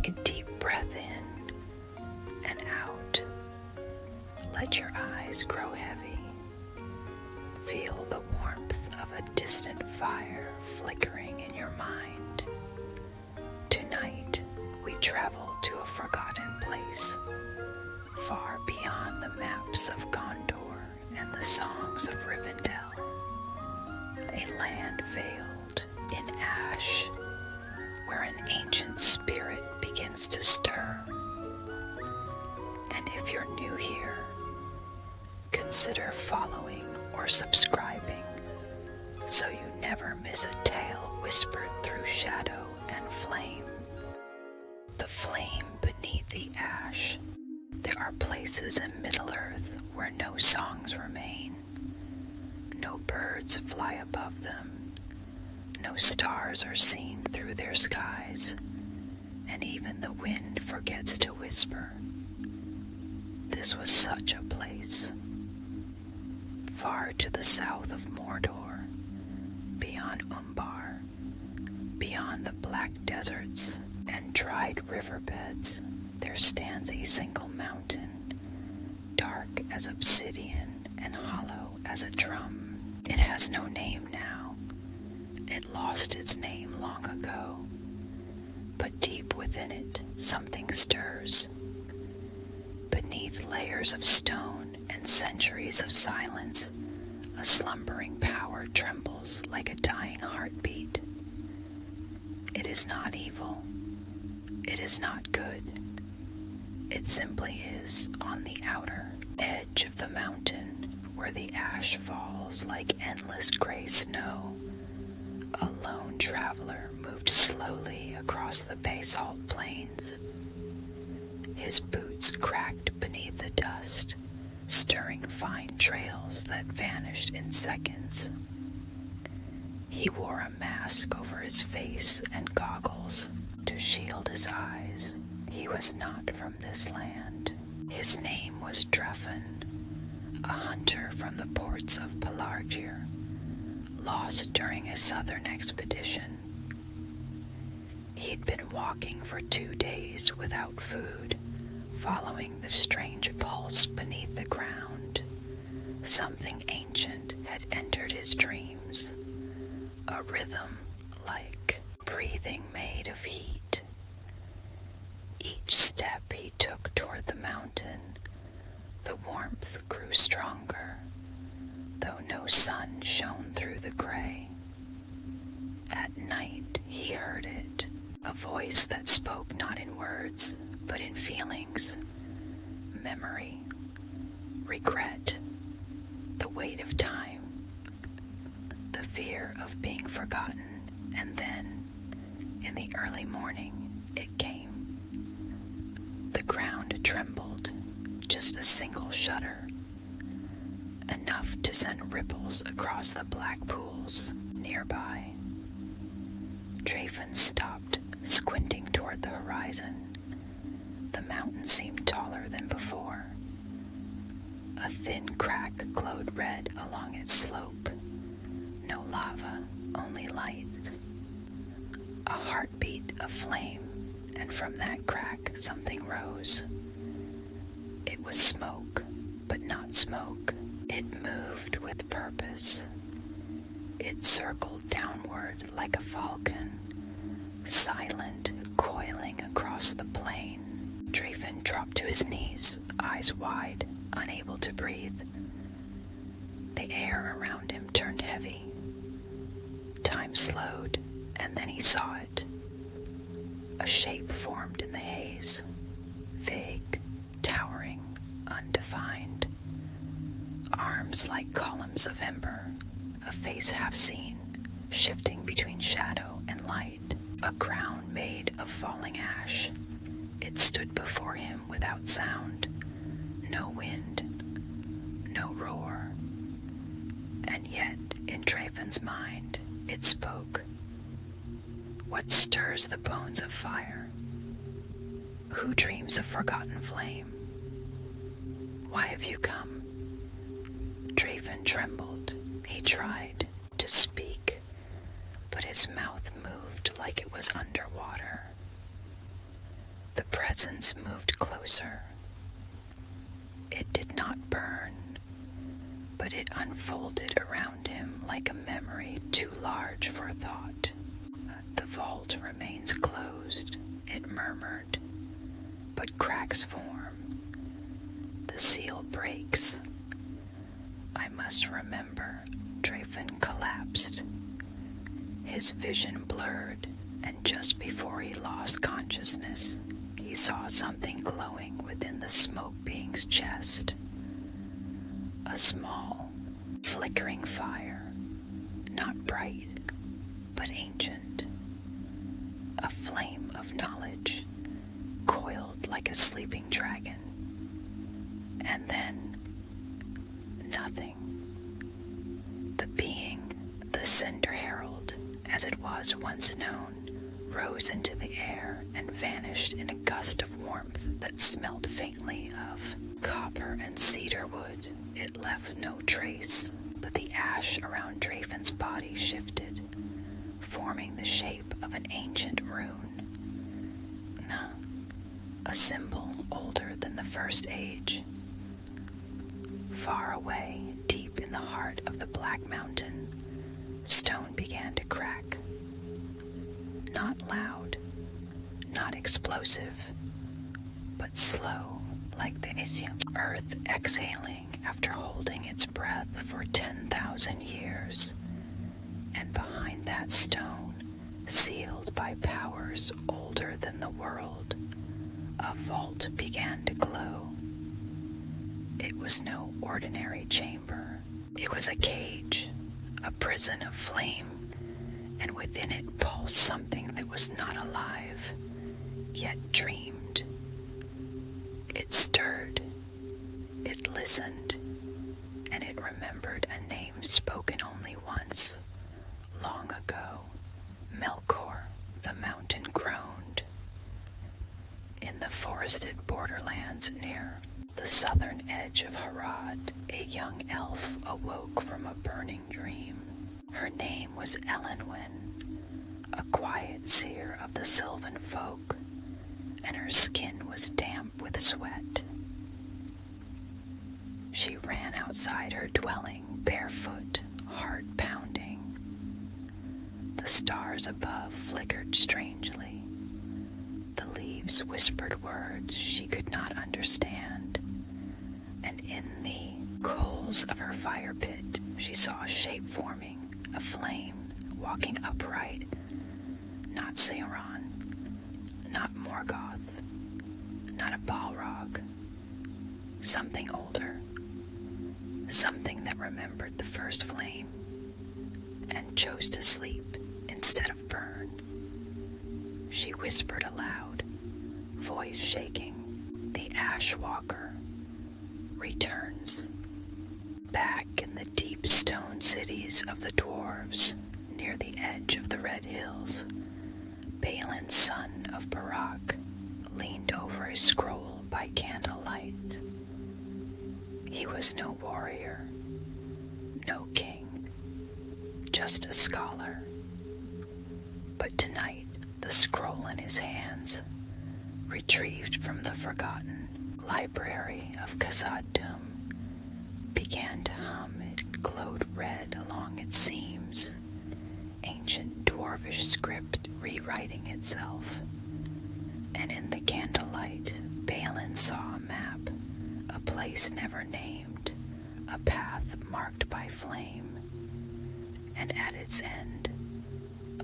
Take a deep breath in and out. Let your eyes grow heavy. Feel the warmth of a distant fire flickering in your mind. Tonight, we travel to a forgotten place, far beyond the maps of Gondor and the songs of Rivendell. A land veiled in ash, where an ancient spirit begins to stir. And if you're new here, consider following or subscribing so you never miss a tale whispered through shadow and flame. The flame beneath the ash. There are places in Middle-earth where no songs remain. No birds fly above them. No stars are seen through their skies, and even the wind forgets to whisper. This was such a place. Far to the south of Mordor, beyond Umbar, beyond the black deserts and dried riverbeds, there stands a single mountain, dark as obsidian and hollow as a drum. It has no name now. It lost its name long ago. But deep within it, something stirs. Beneath layers of stone and centuries of silence, a slumbering power trembles like a dying heartbeat. It is not evil. It is not good. It simply is on the outer edge of the mountain where the ash falls like endless gray snow. A lone traveler moved slowly across the basalt plains. His boots cracked beneath the dust, stirring fine trails that vanished in seconds. He wore a mask over his face and goggles to shield his eyes. He was not from this land. His name was Dreffin, a hunter from the ports of Pelargir, lost during a southern expedition. He'd been walking for 2 days without food, following the strange pulse beneath the ground. Something ancient had entered his dreams, a rhythm like breathing made of heat. Each step he took toward the mountain, the warmth grew stronger, though no sun shone through the gray. At night he heard it, a voice that spoke not in words, but in feelings, memory, regret, the weight of time, the fear of being forgotten, and then, in the early morning, it came. The ground trembled, just a single shudder, enough to send ripples across the black pools nearby. Dreffin stopped, squinting toward the horizon. The mountain seemed taller than before. A thin crack glowed red along its slope. No lava, only light. A heartbeat of flame, and from that crack something rose. It was smoke, but not smoke. It moved with purpose. It circled downward like a falcon, silent, coiling across the plain. Dreffin dropped to his knees, eyes wide, unable to breathe. The air around him turned heavy. Time slowed, and then he saw it. A shape formed in the haze, vague, towering, undefined. Arms like columns of ember, a face half seen, shifting between shadow and light, a crown made of falling ash. It stood before him without sound, no wind, no roar. And yet, in Dreffin's mind, it spoke. What stirs the bones of fire? Who dreams of forgotten flame? Why have you come? Dreffin trembled. He tried to speak, but his mouth moved like it was underwater. presence moved closer. It did not burn, but it unfolded around him like a memory too large for thought. The vault remains closed, it murmured, but cracks form. The seal breaks. I must remember, Drayfen collapsed. His vision blurred, and just before he lost consciousness, he saw something glowing within the smoke being's chest. A small, flickering fire, not bright, but ancient. A flame of knowledge, coiled like a sleeping dragon. And then, nothing. The being, the Cinder Herald, as it was once known, rose into the air and vanished in a gust of warmth that smelled faintly of copper and cedar wood. It left no trace, but the ash around Drayfen's body shifted, forming the shape of an ancient rune. A symbol older than the First Age. Far away, deep in the heart of the Black Mountain, stone began to crack. Not loud, not explosive, but slow, like the earth exhaling after holding its breath for 10,000 years. And behind that stone, sealed by powers older than the world, a vault began to glow. It was no ordinary chamber. It was a cage, a prison of flame, and within it pulsed something that was not alive, yet dreamed. It stirred, it listened, and it remembered a name spoken only once, long ago. Melkor, the mountain groaned. In the forested borderlands near the southern edge of Harad, a young elf awoke from a burning dream. Her name was Elenwen, a quiet seer of the sylvan folk, and her skin was damp with sweat. She ran outside her dwelling, barefoot, heart pounding. The stars above flickered strangely. The leaves whispered words she could not understand, and in the coals of her fire pit she saw a shape forming, a flame, walking upright. Not Sauron, not Morgoth, not a Balrog. Something older, something that remembered the first flame, and chose to sleep instead of burn. She whispered aloud, voice shaking, "The Ash Walker returns." Back in the deep stone cities of the dwarves, near the edge of the Red Hills, Balin, son of Barak, leaned over a scroll by candlelight. He was no warrior, no king, just a scholar. But tonight, the scroll in his hands, retrieved from the forgotten library of Khazad-dûm, began to hum. It glowed red along its seams, ancient dwarvish script rewriting itself. And in the candlelight, Balin saw a map, a place never named, a path marked by flame, and at its end,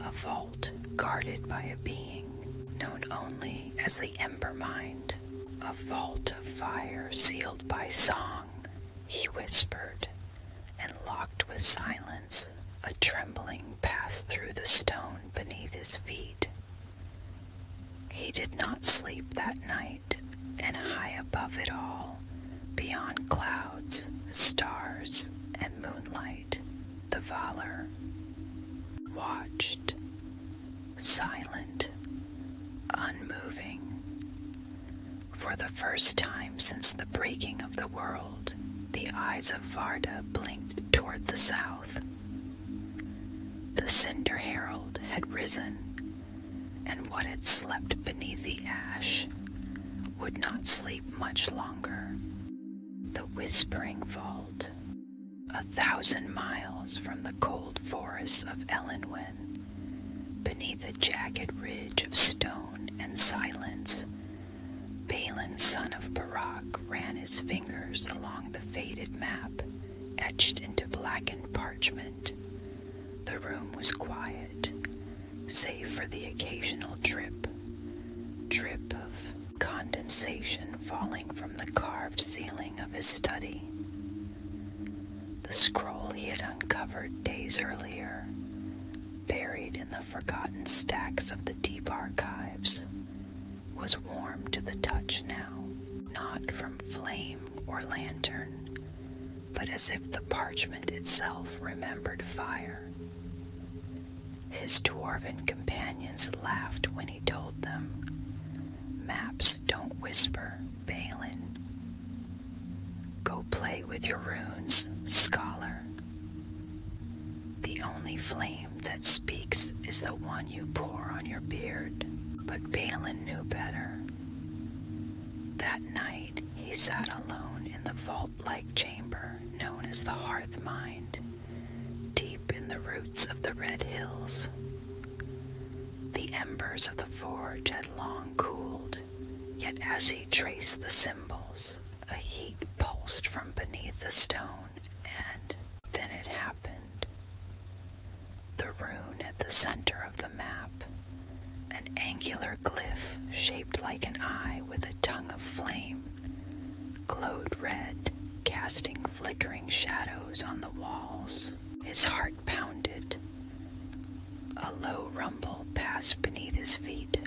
a vault guarded by a being known only as the Embermind, a vault of fire sealed by song. He whispered, and locked with silence, a trembling passed through the stone beneath his feet. He did not sleep that night, and high above it all, beyond clouds, stars, and moonlight, the Valar watched, silent, unmoving. For the first time since the breaking of the world, the eyes of Varda blinked toward the south. The Cinder Herald had risen, and what had slept beneath the ash would not sleep much longer. The Whispering Vault, 1,000 miles from the cold forests of Elenwen, beneath a jagged ridge of stone and silence, Balin, son of Barak, ran his fingers along the faded map, etched into blackened parchment. The room was quiet, save for the occasional drip of condensation falling from the carved ceiling of his study. The scroll he had uncovered days earlier, buried in the forgotten stacks of the deep archives, was warm to the touch now, not from flame or lantern, but as if the parchment itself remembered fire. His dwarven companions laughed when he told them, "Maps don't whisper, Balin. Go play with your runes, scholar. The only flame that speaks is the one you pour on your beard." But Balin knew better. That night he sat alone in the vault-like chamber known as the Hearth Mind, deep in the roots of the Red Hills. The embers of the forge had long cooled, yet as he traced the symbols, a heat pulsed from beneath the stone, and then it happened. The rune at the center of the map, an angular glyph shaped like an eye with a tongue of flame, glowed red, casting flickering shadows on the walls. His heart pounded. A low rumble passed beneath his feet.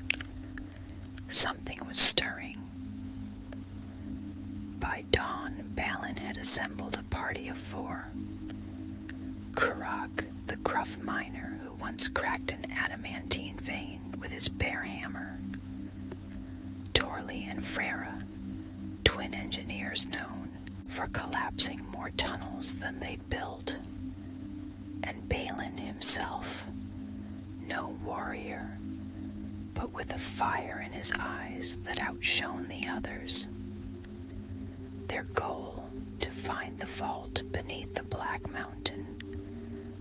Something was stirring. By dawn, Balin had assembled a party of 4. Kurak, the gruff miner who once cracked an adamantine vein with his bare hammer. Torli and Freyra, twin engineers known for collapsing more tunnels than they'd built. And Balin himself, no warrior, but with a fire in his eyes that outshone the others. Their goal, to find the vault beneath the Black Mountain,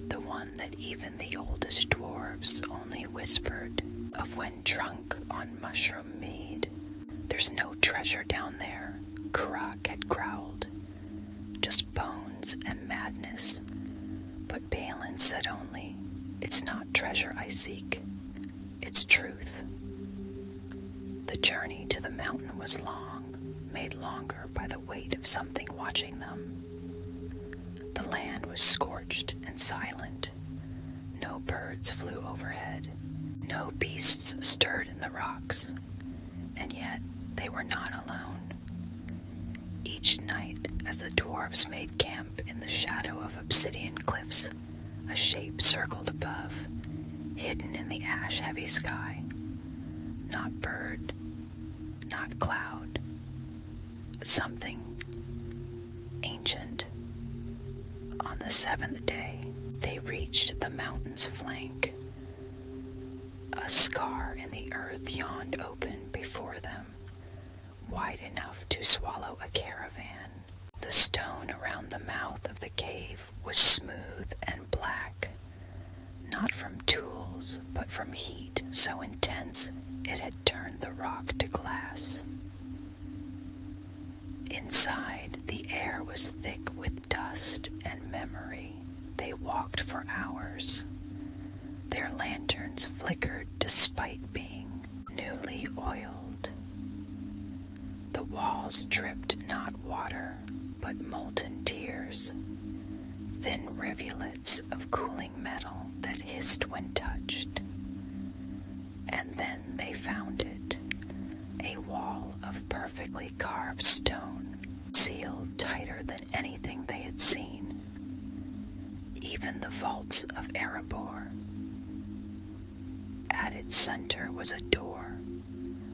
the one that even the oldest dwarves only whispered of when drunk on mushroom mead. "There's no treasure down there," Kurak had growled. "Just bones and madness." But Balin said only, "It's not treasure I seek, it's truth." The journey to the mountain was long, made longer by the weight of something watching them. The land was scorched and silent. No birds flew overhead. No beasts stirred in the rocks. And yet they were not alone. Each night, as the dwarves made camp in the shadow of obsidian cliffs, a shape circled above, hidden in the ash-heavy sky. Not bird, not cloud. Something ancient. On the 7th day, they reached the mountain's flank. A scar in the earth yawned open before them, wide enough to swallow a caravan. The stone around the mouth of the cave was smooth and black, not from tools, but from heat so intense it had turned the rock to glass. Inside, the air was thick with dust and memory. They walked for hours. Their lanterns flickered despite being newly oiled. The walls dripped not water, but molten tears, thin rivulets of cooling metal that hissed when touched. And then they found it, a wall of perfectly carved stone, sealed tighter than anything they had seen, even the vaults of Erebor. At its center was a door,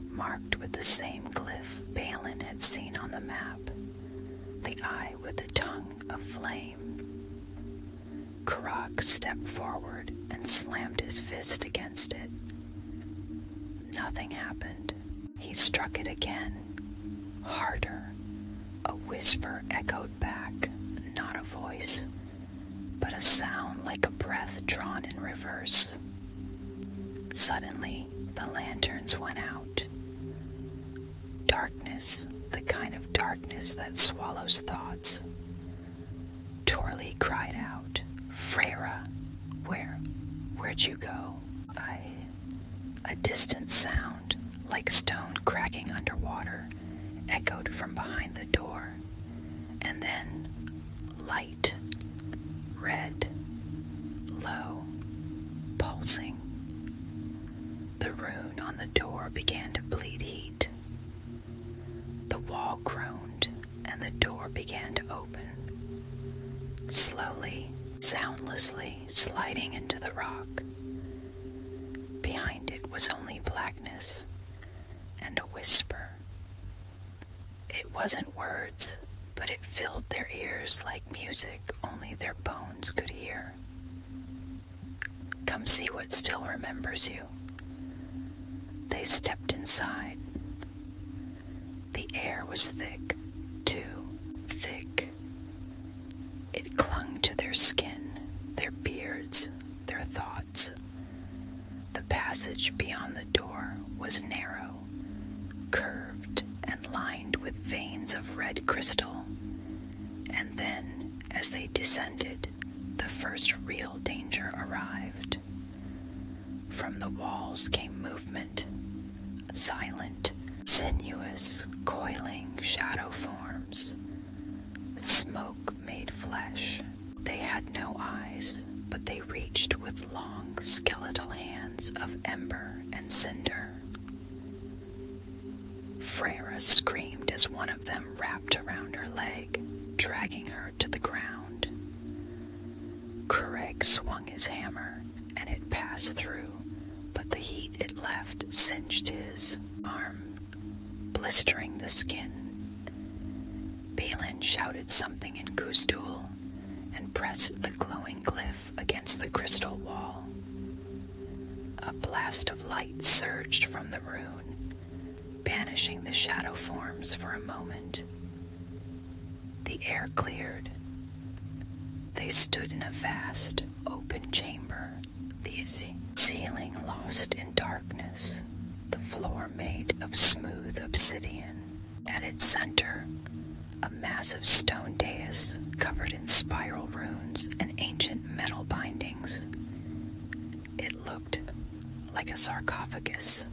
marked with the same glyph Balin had seen on the map, the eye with the tongue of flame. Kurak stepped forward and slammed his fist against it. Nothing happened. He struck it again, Harder, a whisper echoed back, not a voice, but a sound like a breath drawn in reverse. Suddenly, the lanterns went out. Darkness, the kind of darkness that swallows thoughts. Torli cried out, "Freyra, where'd you go?" A distant sound, like stone cracking underwater, echoed from behind the door, and then light, red, low, pulsing. The rune on the door began to bleed heat. The wall groaned, and the door began to open, slowly, soundlessly sliding into the rock. Behind it was only blackness and a whisper. It wasn't words, but it filled their ears like music only their bones could hear. "Come see what still remembers you." They stepped inside. The air was thick, too thick. It clung to their skin, their beards, their thoughts. The passage beyond the door was narrow, curved, and lined with veins of red crystal. And then, as they descended, the first real danger arrived. From the walls came movement, silent, sinuous, coiling shadow forms. Smoke made flesh. They had no eyes, but they reached with long skeletal hands of ember and cinder. Freyra screamed as one of them wrapped around her leg, dragging her to the ground. Kureg swung his hammer, and it passed through, but the heat it left singed his arm, blistering the skin. Balin shouted something in Ghuzdul and pressed the glowing glyph against the crystal wall. A blast of light surged from the rune, banishing the shadow forms for a moment. The air cleared. They stood in a vast, open chamber, the ceiling lost in darkness, the floor made of smooth obsidian. At its center, a massive stone dais covered in spiral runes and ancient metal bindings. It looked like a sarcophagus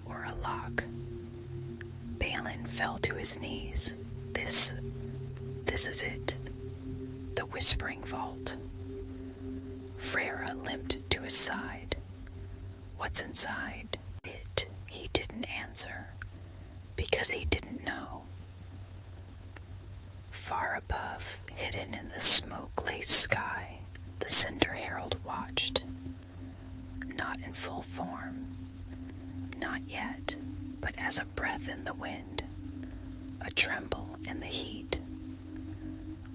or a lock. Balin fell to his knees. This is it. The Whispering Vault. Freyra limped to his side. "What's inside?" He didn't answer, because he didn't know. Far above, hidden in the smoke-laced sky, the Cinder Herald watched. Not in full form. Not yet, but as a breath in the wind, a tremble in the heat.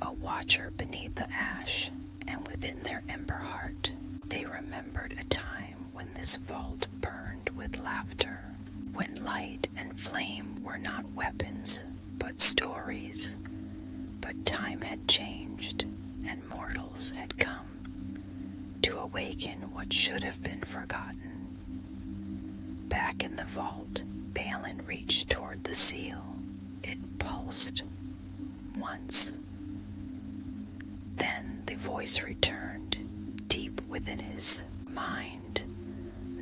A watcher beneath the ash, and within their ember heart, they remembered a time when this vault burned with laughter, when light and flame were not weapons, but stories. But time had changed, and mortals had come to awaken what should have been forgotten. Back in the vault, Balin reached toward the seal. It pulsed once. Then the voice returned, deep within his mind.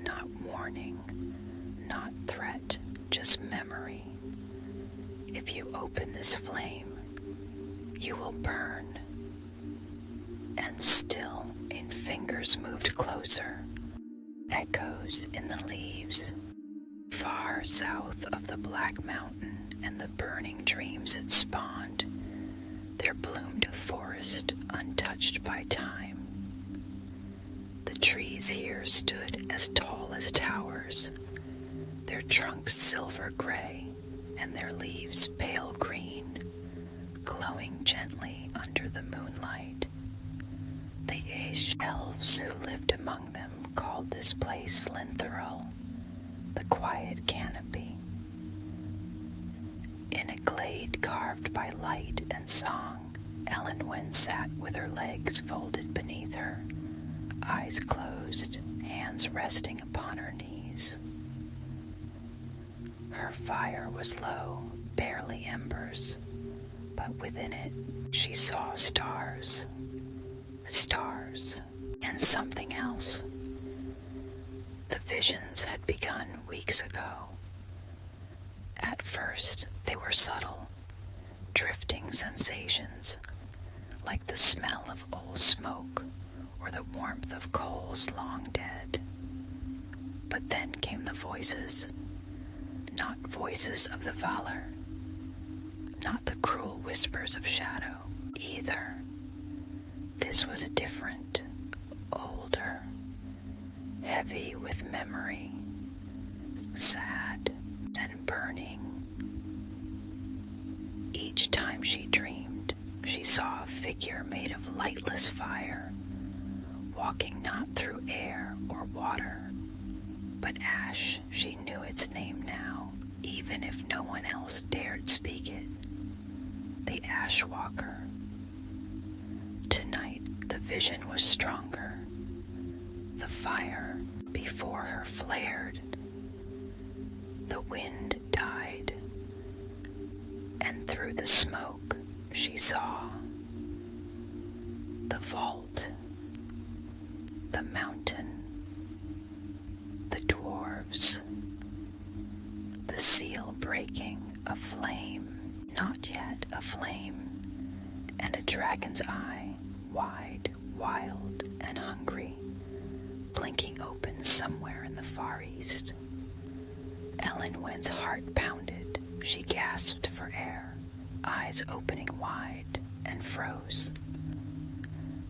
Not warning, not threat, just memory. If you open this flame, you will burn. And still, in fingers moved closer, echoes in the leaves, far south of the Black Mountain and the burning dreams it spawned, there bloomed a forest untouched by time. The trees here stood as tall as towers, their trunks silver gray and their leaves pale green, glowing gently under the moonlight. The elves who lived among them called this place Slintherl, the quiet canopy. In a starved by light and song, Elenwen sat with her legs folded beneath her, eyes closed, hands resting upon her knees. Her fire was low, barely embers, but within it she saw stars, and something else. The visions had begun weeks ago. At first, they were subtle, drifting sensations, like the smell of old smoke or the warmth of coals long dead. But then came the voices, not voices of the Valar, not the cruel whispers of shadow either. This was different, older, heavy with memory, sad and burning. Each time she dreamed, she saw a figure made of lightless fire, walking not through air or water, but ash. She knew its name now, even if no one else dared speak it. The Ash Walker. Tonight, the vision was stronger. The fire before her flared. The wind died, and through the smoke she saw the vault, the mountain, the dwarves, the seal breaking, a flame, not yet a flame, and a dragon's eye, wide, wild, and hungry, blinking open somewhere in the far east. Elenwen's heart pounded. She gasped for air, eyes opening wide, and froze.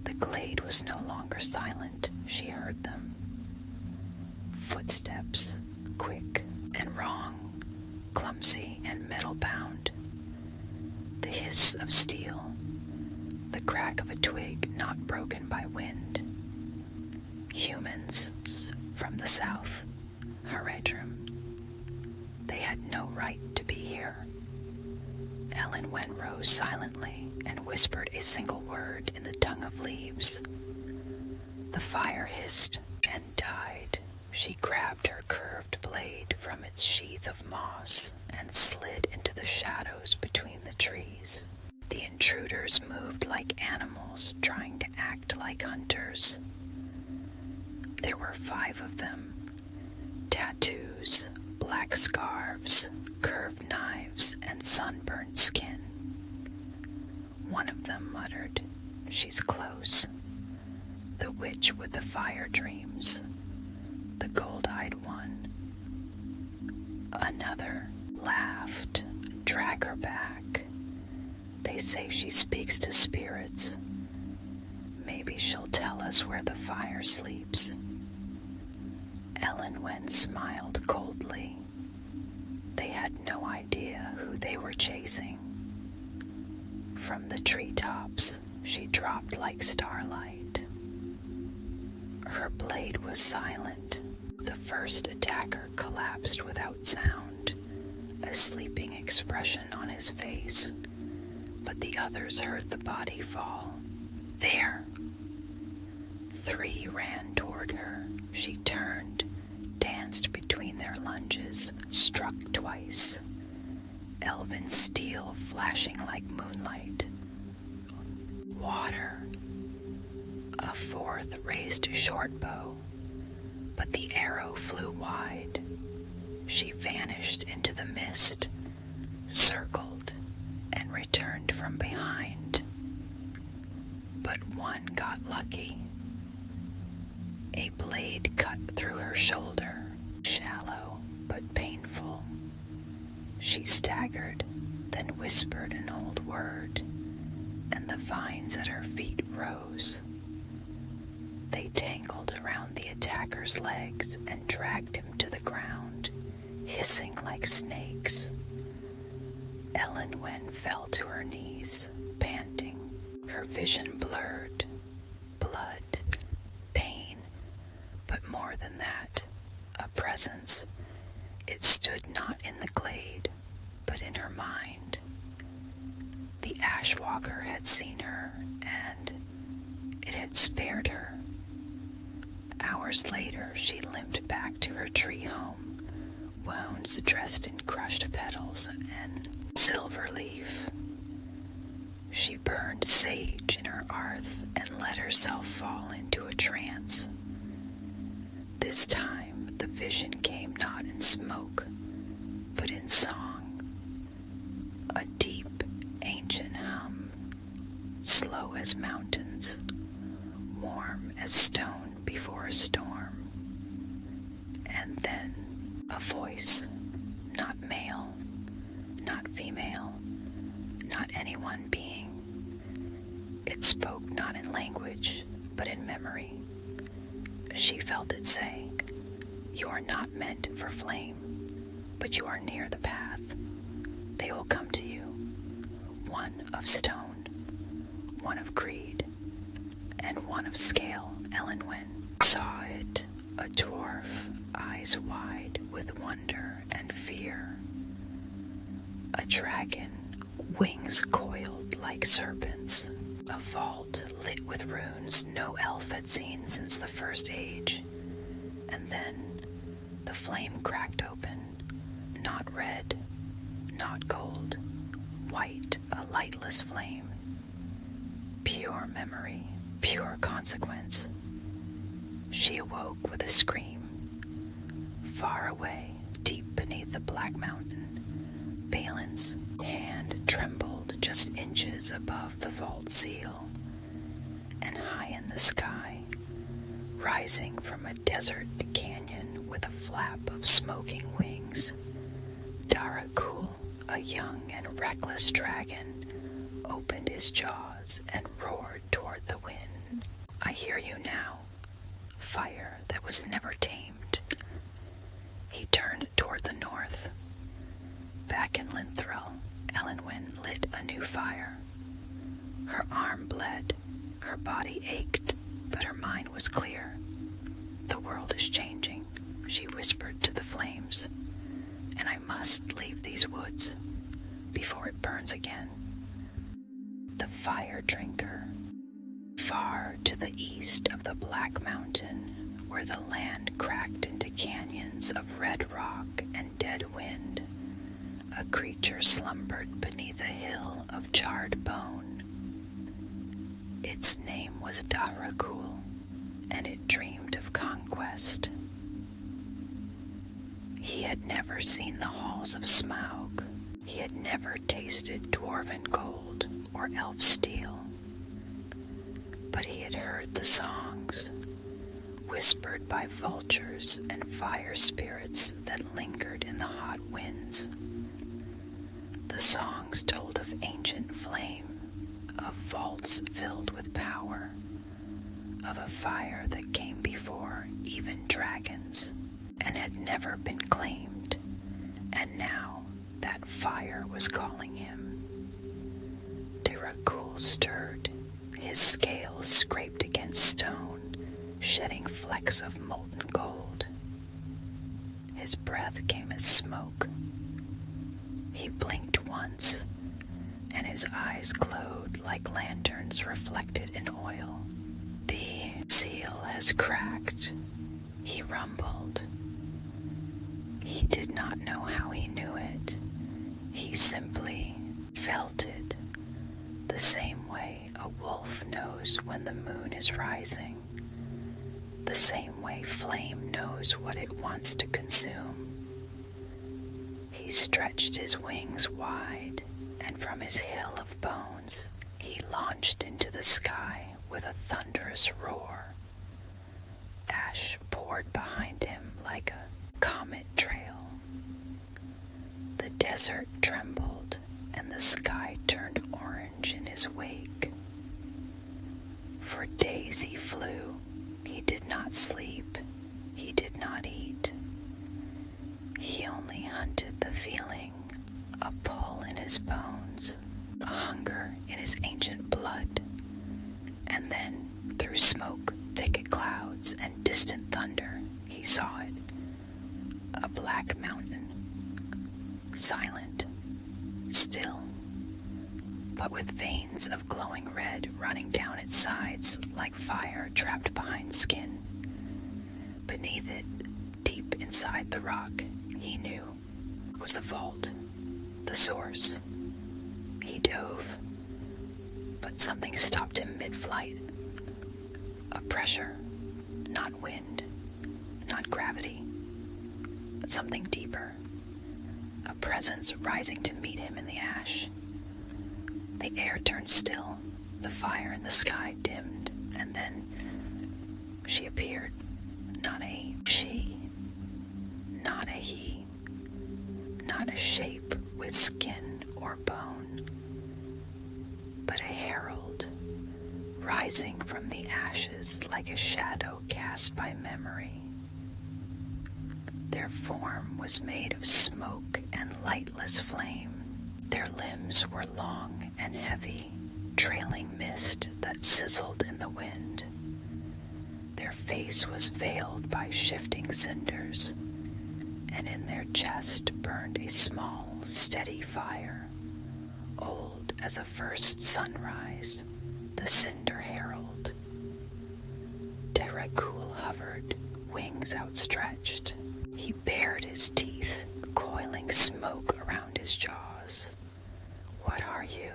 The glade was no longer silent. She heard them. Footsteps, quick and wrong, clumsy and metal-bound. The hiss of steel, the crack of a twig not broken by wind. Humans from the south, Haredrim. They had no right to be here. Elenwen rose silently and whispered a single word in the tongue of leaves. The fire hissed and died. She grabbed her curved blade from its sheath of moss and slid into the shadows between the trees. The intruders moved like animals trying to act like hunters. There were 5 of them. Tattoos, black scarves, curved knives, and sunburned skin. One of them muttered, "She's close." The witch with the fire dreams, the gold-eyed one. Another laughed, "Drag her back. They say she speaks to spirits. Maybe she'll tell us where the fire sleeps." Elenwen smiled coldly. They had no idea who they were chasing. From the treetops, she dropped like starlight. Her blade was silent. The first attacker collapsed without sound, a sleeping expression on his face, but the others heard the body fall. There! 3 ran toward her. She turned, danced between their lunges, struck twice. Elven steel flashing like moonlight. Water. A 4th raised a short bow, but the arrow flew wide. She vanished into the mist, circled, and returned from behind. But one got lucky. A blade cut through her shoulder, shallow but painful. She staggered, then whispered an old word, and the vines at her feet rose. They tangled around the attacker's legs and dragged him to the ground, hissing like snakes. Elenwen fell to her knees, panting, her vision blurred. Blood, pain, but more than that, a presence. It stood not in the glade, but in her mind. had seen her, and it had spared her. Hours later, she limped back to her tree home, wounds dressed in crushed petals and silver leaf. She burned sage in her hearth and let herself fall into a trance. This time, the vision came not in smoke, but in song, a deep, ancient hum, slow as mountains, warm as stone before a storm. And then a voice, not male, not female, not any one being. It spoke not in language, but in memory. She felt it say, "You are not meant for flame, but you are near the path. They will come to you, one of stone, one of greed, and one of scale." Elenwen saw it, a dwarf, eyes wide with wonder and fear. A dragon, wings coiled like serpents, a vault lit with runes no elf had seen since the First Age. And then the flame cracked open, not red, not gold, white, a lightless flame. Pure memory, pure consequence. She awoke with a scream. Far away, deep beneath the black mountain, Balin's hand trembled just inches above the vault seal, and high in the sky, rising from a desert canyon with a flap of smoking wings, Darakul, a young and reckless dragon, opened his jaws and roared toward the wind. "I hear you now, fire that was never tamed." He turned toward the north. Back in Linthrel, Elenwen lit a new fire. Her arm bled, her body ached, but her mind was clear. "The world is changing," she whispered to the flames, "and I must leave these woods before it burns again." The fire drinker, far to the east of the Black Mountain, where the land cracked into canyons of red rock and dead wind, a creature slumbered beneath a hill of charred bone. Its name was Darakul, and it dreamed of conquest. He had never seen the halls of Smaug. He had never tasted dwarven gold or elf steel. But he had heard the songs, whispered by vultures and fire spirits that lingered in the hot winds. The songs told of ancient flame, of vaults filled with power, of a fire that came before even dragons and had never been claimed, and now that fire was calling him. Darakul stirred, his scales scraped against stone, shedding flecks of molten gold. His breath came as smoke. He blinked once, and his eyes glowed like lanterns reflected in oil. "The seal has cracked," he rumbled. He did not know how he knew it. He simply felt it, the same way a wolf knows when the moon is rising, the same way flame knows what it wants to consume. He stretched his wings wide, and from his hill of bones, he launched into the sky with a thunderous roar. Ash poured behind him like a comet trail. The desert trembled, and the sky turned orange in his wake. For days he flew. He did not sleep. He did not eat. He only hunted the feeling, a pull in his bones, a hunger in his ancient blood. And then, through smoke, thicket clouds, and distant thunder, he saw it. A black mountain, silent, still, but with veins of glowing red running down its sides like fire trapped behind skin. Beneath it, deep inside the rock, he knew, was the vault, the source. He dove, but something stopped him mid-flight. A pressure, not wind, not gravity, but something deeper. A presence rising to meet him in the ash. The air turned still, the fire in the sky dimmed, and then she appeared. Not a she, not a he, not a shape with skin or bone, but a herald, rising from the ashes like a shadow cast by memory. Their form was made of smoke and lightless flame. Their limbs were long and heavy, trailing mist that sizzled in the wind. Their face was veiled by shifting cinders, and in their chest burned a small, steady fire, old as a first sunrise, the Cinder Herald. Derrakul hovered, wings outstretched. He bared his teeth, coiling smoke around his jaws. "What are you?"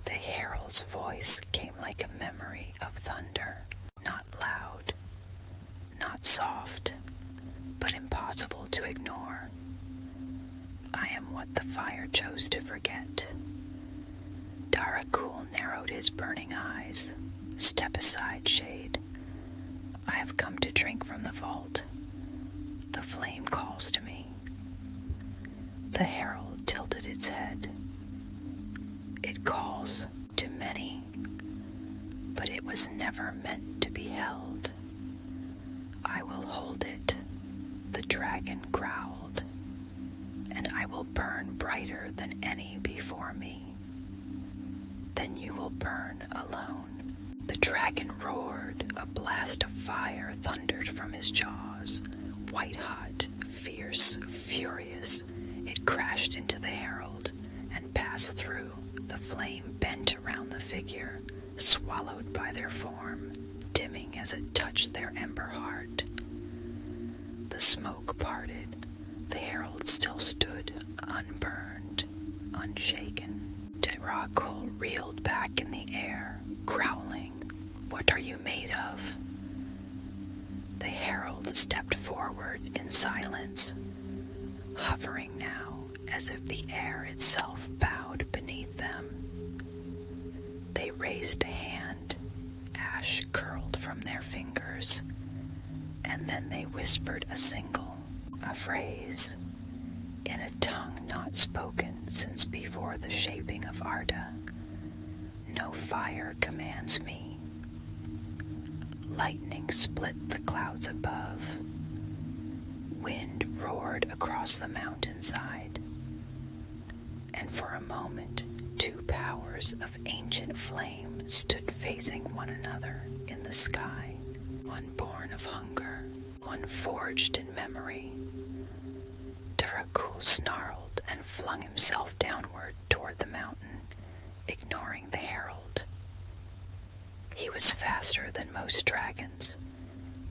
The herald's voice came like a memory of thunder, not loud, not soft, but impossible to ignore. "I am what the fire chose to forget." Derrakul narrowed his burning eyes. "Step aside, shade. I have come to drink from the vault. The flame calls to me." The herald tilted its head. "It calls to many, but it was never meant to be held. I will hold it," the dragon growled, "and I will burn brighter than any before me. Then you will burn alone." The dragon roared. A blast of fire thundered from his jaws. White-hot, fierce, furious, it crashed into the herald and passed through. The flame bent around the figure, swallowed by their form, dimming as it touched their ember heart. The smoke parted. The herald still stood, unburned, unshaken. Derrakul reeled back in the air, growling, "What are you made of?" The herald stepped forward in silence, hovering now as if the air itself bowed beneath them. They raised a hand, ash curled from their fingers, and then they whispered a phrase, in a tongue not spoken since before the shaping of Arda. "No fire commands me." Lightning split the clouds above. Wind roared across the mountainside. And for a moment, two powers of ancient flame stood facing one another in the sky. One born of hunger, one forged in memory. Derrakul snarled and flung himself downward toward the mountain, ignoring the herald. He was faster than most dragons.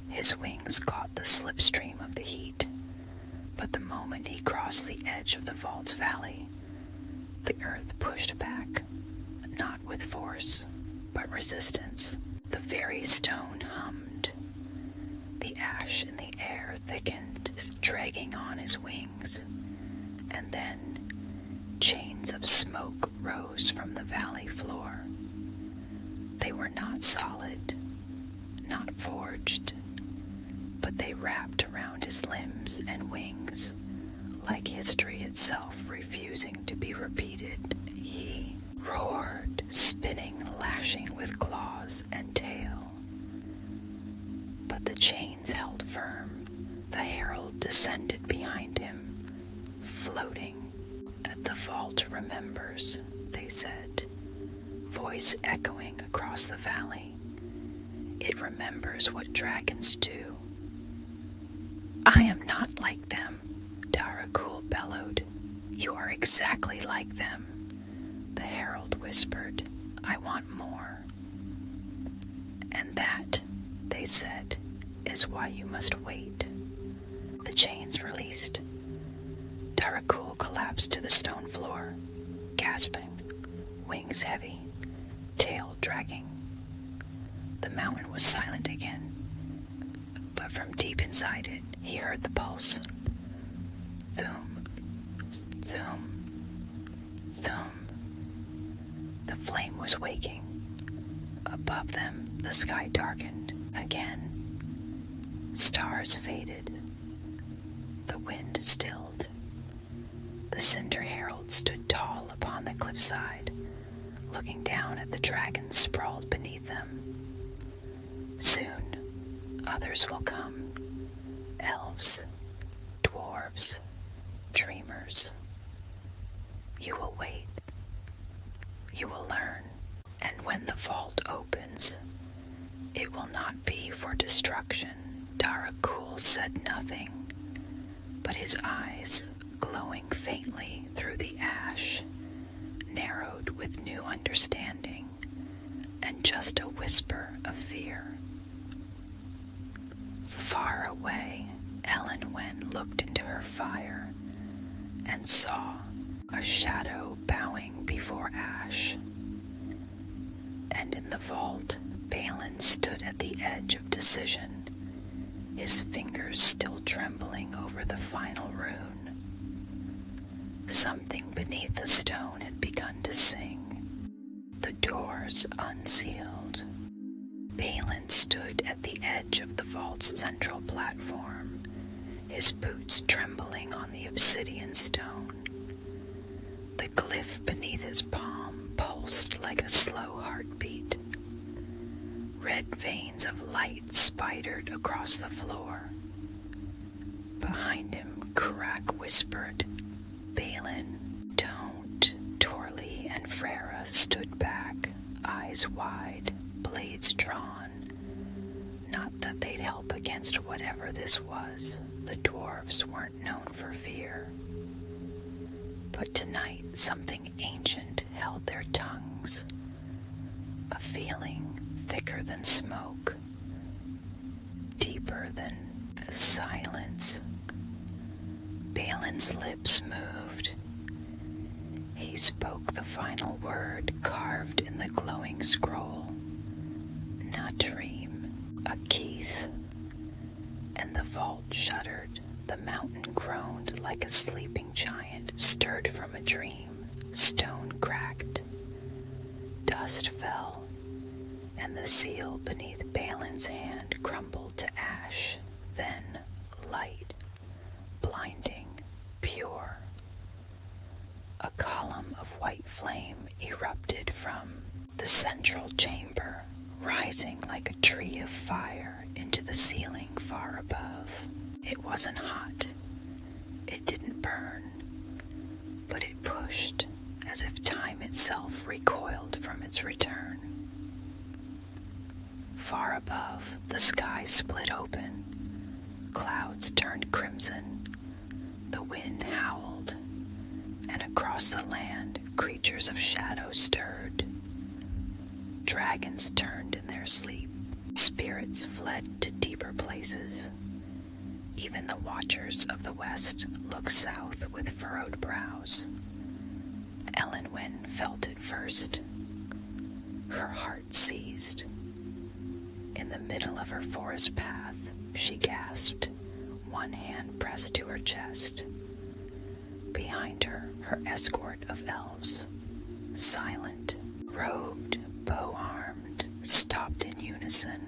His wings caught the slipstream of the heat, but the moment he crossed the edge of the vault's valley, the earth pushed back, not with force, but resistance. The very stone hummed. The ash in the air thickened, dragging on his wings, and then chains of smoke rose from the valley floor. They were not solid, not forged, but they wrapped around his limbs and wings, like history itself refusing to be repeated. He roared, spinning, lashing with claws and tail. But the chains held firm. The herald descended behind him, floating. "The vault remembers," they said, voice echoing across the valley. "It remembers what dragons do." "I am not like them," Derrakul bellowed. "You are exactly like them." The herald Herald whispered, "I want more." "And that," they said, "is why you must wait." The chains released. Darakul collapsed to the stone floor, gasping, wings heavy, tail dragging. The mountain was silent again, but from deep inside it, he heard the pulse. Thum, thum, thum. The flame was waking. Above them, the sky darkened again. Stars faded. The wind stilled. The Cinder Herald stood tall upon the cliffside, looking down at the dragons sprawled beneath them. Soon, others will come. Elves, dwarves, dreamers. You will wait. You will learn. And when the vault opens, it will not be for destruction. Darakul said nothing, but his eyes, glowing faintly through the ash, narrowed with new understanding and just a whisper of fear. Far away, Elenwen looked into her fire and saw a shadow bowing before ash. And in the vault, Balin stood at the edge of decision, his fingers still trembling over the final rune. Something beneath the stone had begun to sing. The doors unsealed. Balin stood at the edge of the vault's central platform, his boots trembling on the obsidian stone. The glyph beneath his palm pulsed like a slow heartbeat. Red veins of light spidered across the floor. Behind him, Kurak whispered, "Balin, don't." Torli and Freyra stood back, eyes wide, blades drawn. Not that they'd help against whatever this was. The dwarves weren't known for fear. But tonight, something ancient held their tongues. A feeling thicker than smoke, deeper than silence. Balin's lips moved. He spoke the final word carved in the glowing scroll. Natrim, Akith. And the vault shuddered. The mountain groaned like a sleeping giant stirred from a dream. Stone cracked. Dust fell, and the seal beneath Balin's hand crumbled to ash. Then light, blinding, pure. A column of white flame erupted from the central chamber, rising like a tree of fire into the ceiling far above. It wasn't hot. It didn't burn, but it pushed as if time itself recoiled from its return. Far above, the sky split open. Clouds turned crimson. The wind howled, and across the land, creatures of shadow stirred. Dragons turned in their sleep. Spirits fled to deeper places. Even the watchers of the west looked south with furrowed brows. Elenwen felt it first. Her heart seized. In the middle of her forest path, she gasped, one hand pressed to her chest. Behind her, her escort of elves, silent, robed, bow-armed, stopped in unison.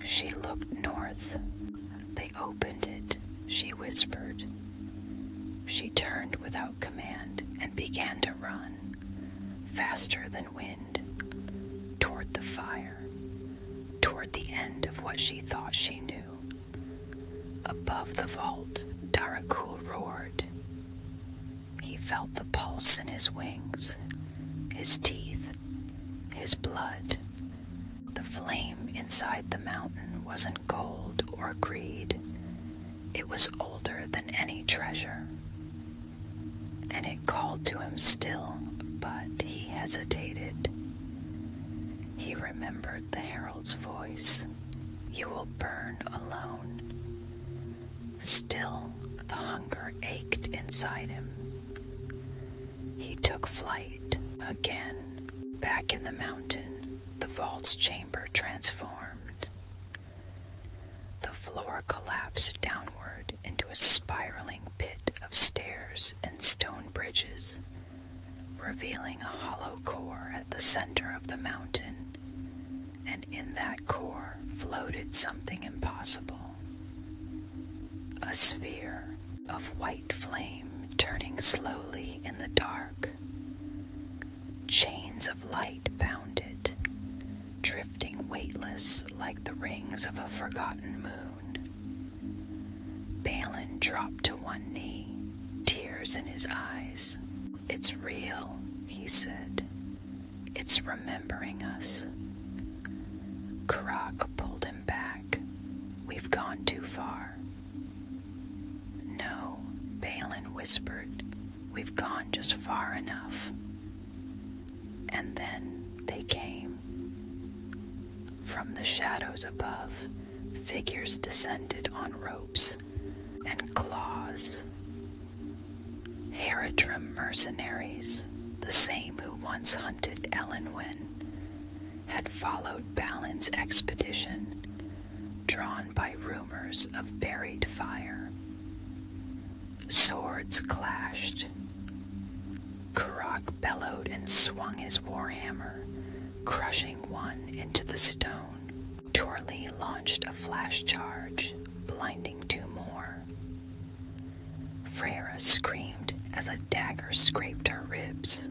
She looked north. "They opened it," she whispered. She turned without command and began to run, faster than wind, toward the fire, toward the end of what she thought she knew. Above the vault, Darakul roared. He felt the pulse in his wings, his teeth, his blood. The flame inside the mountain wasn't gold or greed. It was older than any treasure. And it called to him still, but hesitated. He remembered the herald's voice. "You will burn alone." Still, the hunger ached inside him. He took flight again. Back in the mountain, the vault's chamber transformed. The floor collapsed downward into a spiraling pit of stairs and stone bridges, revealing a hollow core at the center of the mountain, and in that core floated something impossible. A sphere of white flame turning slowly in the dark. Chains of light bound it, drifting weightless like the rings of a forgotten moon. Balin dropped to one knee, tears in his eyes. "It's real," he said. "It's remembering us." Karak pulled him back. "We've gone too far." "No," Balin whispered. "We've gone just far enough." And then they came. From the shadows above, figures descended on ropes and claws. Haradrim mercenaries, the same who once hunted Elenwen, had followed Balin's expedition, drawn by rumors of buried fire. Swords clashed. Karak bellowed and swung his warhammer, crushing one into the stone. Torli launched a flash charge, blinding two more. Freyra screamed as a dagger scraped her ribs.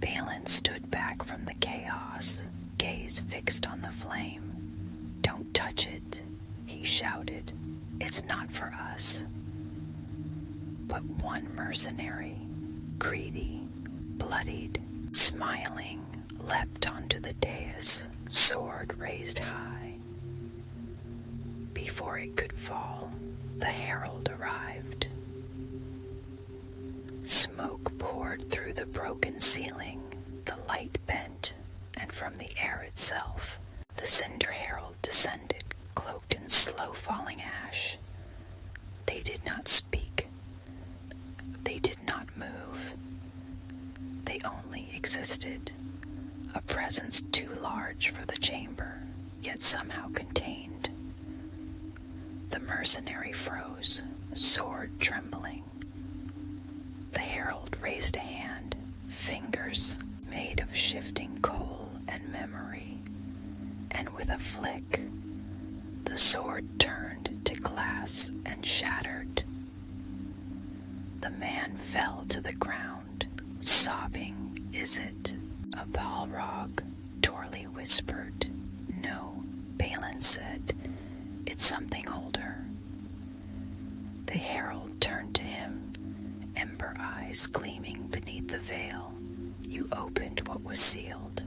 Balin stood back from the chaos, gaze fixed on the flame. "Don't touch it," he shouted. "It's not for us." But one mercenary, greedy, bloodied, smiling, leapt onto the dais, sword raised high. Before it could fall, the herald arrived. Smoke poured through the broken ceiling, the light bent, and from the air itself, the Cinder Herald descended, cloaked in slow-falling ash. They did not speak. They did not move. They only existed, a presence too large for the chamber, yet somehow contained. The mercenary froze, sword trembling. The herald raised a hand, fingers made of shifting coal and memory, and with a flick, the sword turned to glass and shattered. The man fell to the ground, sobbing. "Is it a Balrog?" Torli whispered. "No," Balin said. "It's something older." The herald turned to him, ember eyes gleaming beneath the veil. "You opened what was sealed."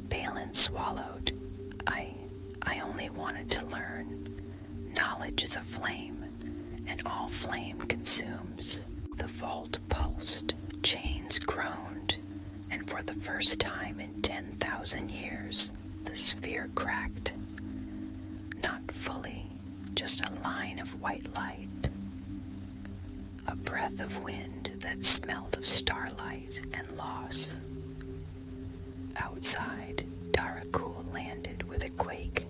Balin swallowed. I only wanted to learn. Knowledge is a flame, and all flame consumes." The vault pulsed, chains groaned, and for the first time in 10,000 years, the sphere cracked. Not fully, just a line of white light. A breath of wind that smelled of starlight and loss. Outside, Darakul landed with a quake.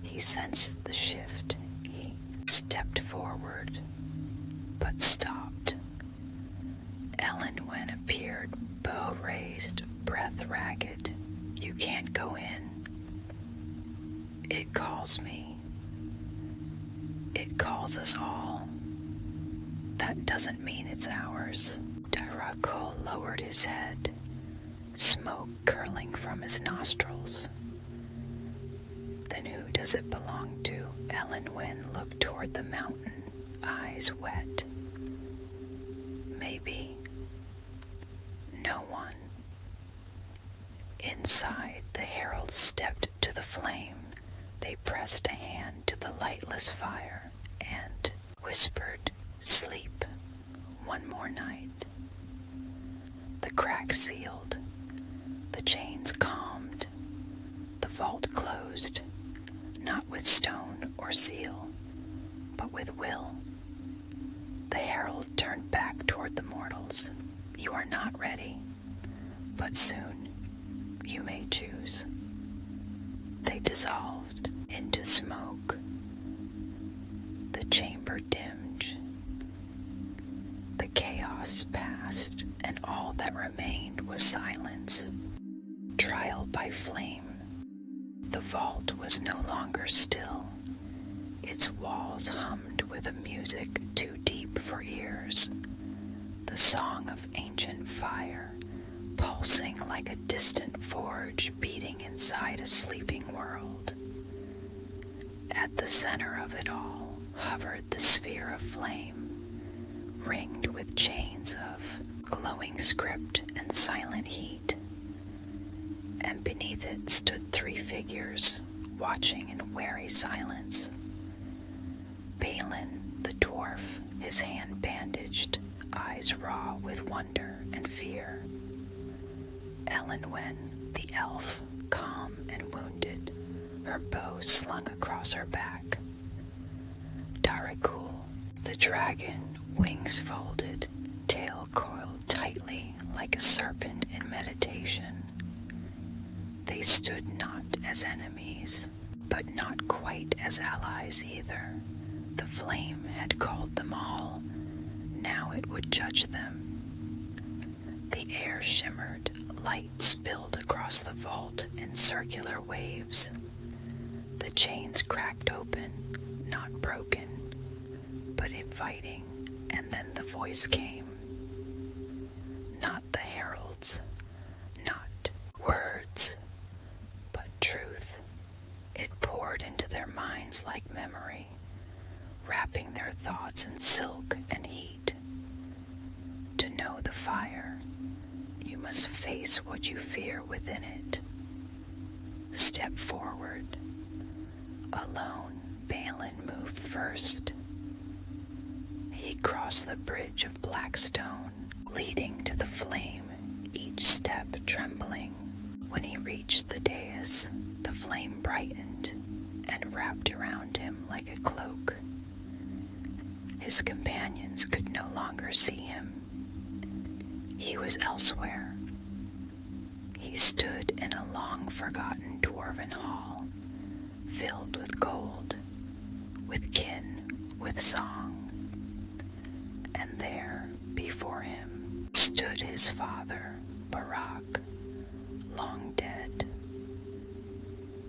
He sensed the shift. He stepped forward, but stopped. Elenwen appeared, bow raised, breath ragged. "You can't go in. It calls me. It calls us all. That doesn't mean it's ours." Darakul lowered his head, smoke curling from his nostrils. "Then who does it belong to?" Elenwen looked toward the mountain, eyes wet. "Maybe no one." Inside, the herald stepped to the flame. They pressed a hand to the lightless fire and whispered, "Sleep one more night." The crack back sealed, the chains calmed, the vault closed, not with stone or seal, but with will. The herald turned back toward the mortals. You are not ready, but soon you may choose. They dissolved into smoke. The chamber dimmed. The chaos passed, and all that remained was silence. Trial by flame. The vault was no longer still. Its walls hummed with a music too deep for ears. The song of ancient fire, pulsing like a distant forge beating inside a sleeping world. At the center of it all hovered the sphere of flame, ringed with chains of glowing script and silent heat. And beneath it stood 3 figures, watching in wary silence. Balin, the dwarf, his hand bandaged, eyes raw with wonder and fear. Elenwen, the elf, calm and wounded, her bow slung across her back. Darikul, the dragon, wings folded, tail coiled tightly like a serpent in meditation. They stood not as enemies, but not quite as allies either. The flame had called them all. Now it would judge them. The air shimmered, light spilled across the vault in circular waves. The chains cracked open, not broken, but inviting, and then the voice came. Not the heralds, not words, but truth. It poured into their minds like memory, wrapping their thoughts in silk and heat. To know the fire, you must face what you fear within it. Step forward. Alone, Balin moved first. He crossed the bridge of black stone, leading to the flame, each step trembling. When he reached the dais, the flame brightened and wrapped around him like a cloak. His companions could no longer see him. He was elsewhere. He stood in a long-forgotten dwarven hall, filled with gold, with kin, with song. And there, before him, stood his father, Barak, long dead.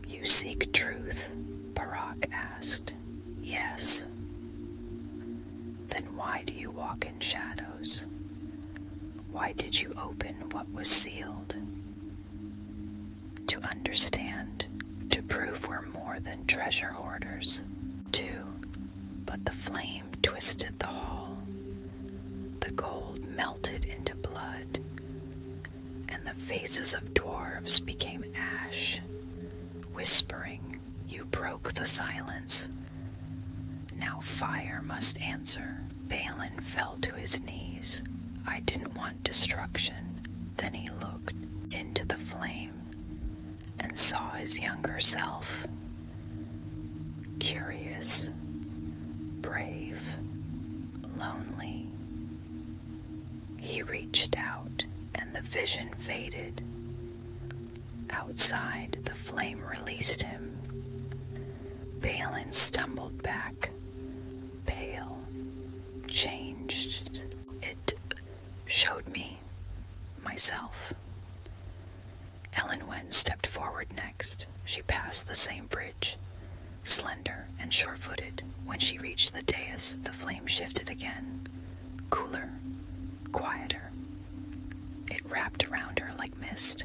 You seek truth? Barak asked. Yes. Then why do you walk in shadows? Why did you open what was sealed? To understand, to prove we're more than treasure hoarders. But the flame twisted the hall. The gold melted into blood, and the faces of dwarves became ash. Whispering, you broke the silence. Now fire must answer. Balin fell to his knees. I didn't want destruction. Then he looked into the flame and saw his younger self. Curious, brave, lonely. He reached out and the vision faded. Outside, the flame released him. Balin stumbled back, pale, changed. It showed me myself. Elenwen stepped forward next. She passed the same bridge, slender and sure-footed. When she reached the dais, the flame shifted again, cooler, quieter. It wrapped around her like mist.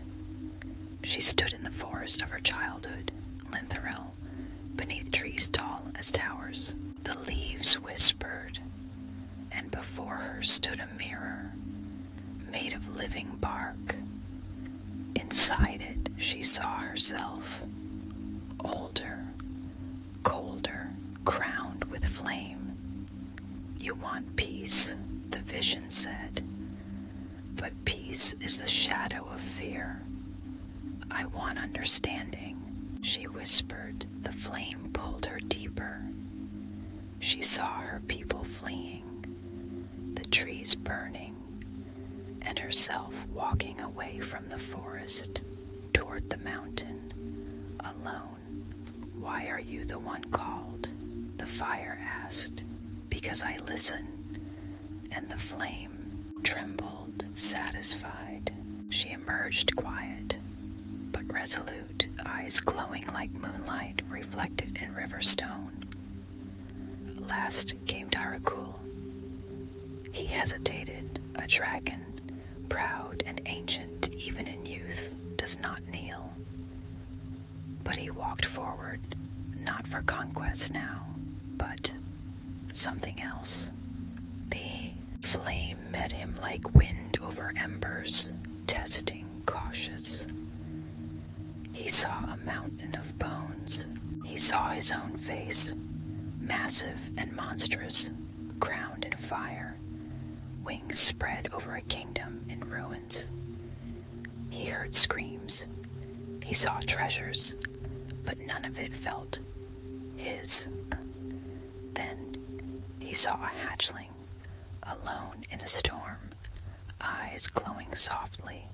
She stood in the forest of her childhood, Lintharel, beneath trees tall as towers. The leaves whispered, and before her stood a mirror, made of living bark. Inside it, she saw herself, older, colder, crowned with flame. You want peace, the vision said. but peace is the shadow of fear. I want understanding, she whispered. The flame pulled her deeper. She saw her people fleeing, the trees burning, and herself walking away from the forest toward the mountain, alone. Why are you the one called? The fire asked. Because I listen. And the flame trembled, satisfied. She emerged quiet, but resolute, eyes glowing like moonlight reflected in river stone. Last came Darakul. He hesitated. A dragon, proud and ancient even in youth, does not kneel. But he walked forward, not for conquest now, but something else. The flame met him like wind over embers, testing, cautious. He saw a mountain of bones. He saw his own face, massive and monstrous, crowned in fire, wings spread over a kingdom in ruins. He heard screams. He saw treasures, but none of it felt his. Then he saw a hatchling, alone in a storm, eyes glowing softly,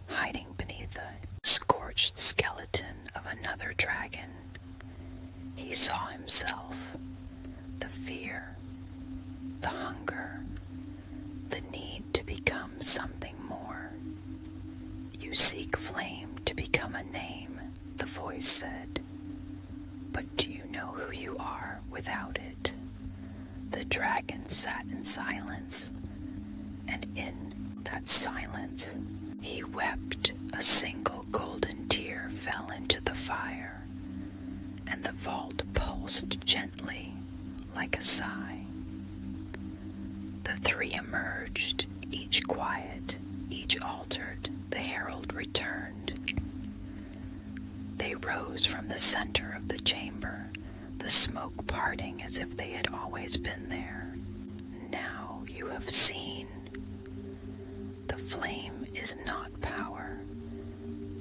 hiding beneath the scorched skeleton of another dragon. He saw himself, the fear, the hunger, the need to become something more. You seek flame to become a name, the voice said. But do you know who you are without it? The dragon sat in silence, and in that silence he wept. A single golden tear fell into the fire, and the vault pulsed gently like a sigh. The three emerged, each quiet, each altered. The herald returned. They rose from the center of the chamber, the smoke parting as if they had always been there. Now you have seen. The flame is not power.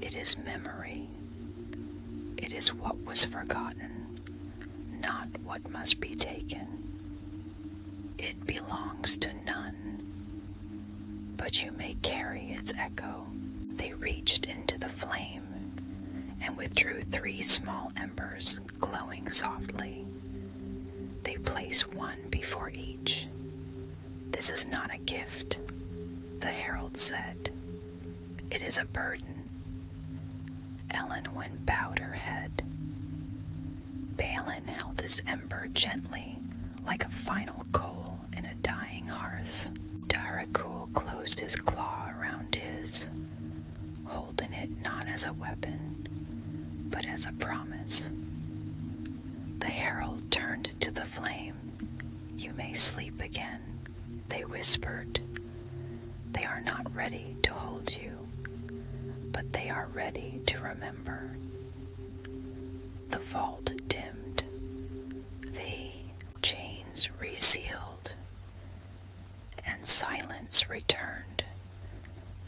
It is memory. It is what was forgotten, not what must be taken. It belongs to none, but you may carry its echo. They reached into the flame and withdrew 3 small embers glowing softly. They placed one before each. This is not a gift, the herald said. It is a burden. Elenwen bowed her head. Balin held his ember gently, like a final coal in a dying hearth. Darakul closed his claw around his, holding it not as a weapon, but as a promise. The herald turned to the flame. You may sleep again, they whispered. They are not ready to hold you, but they are ready to remember. The vault dimmed, the chains resealed, and silence returned,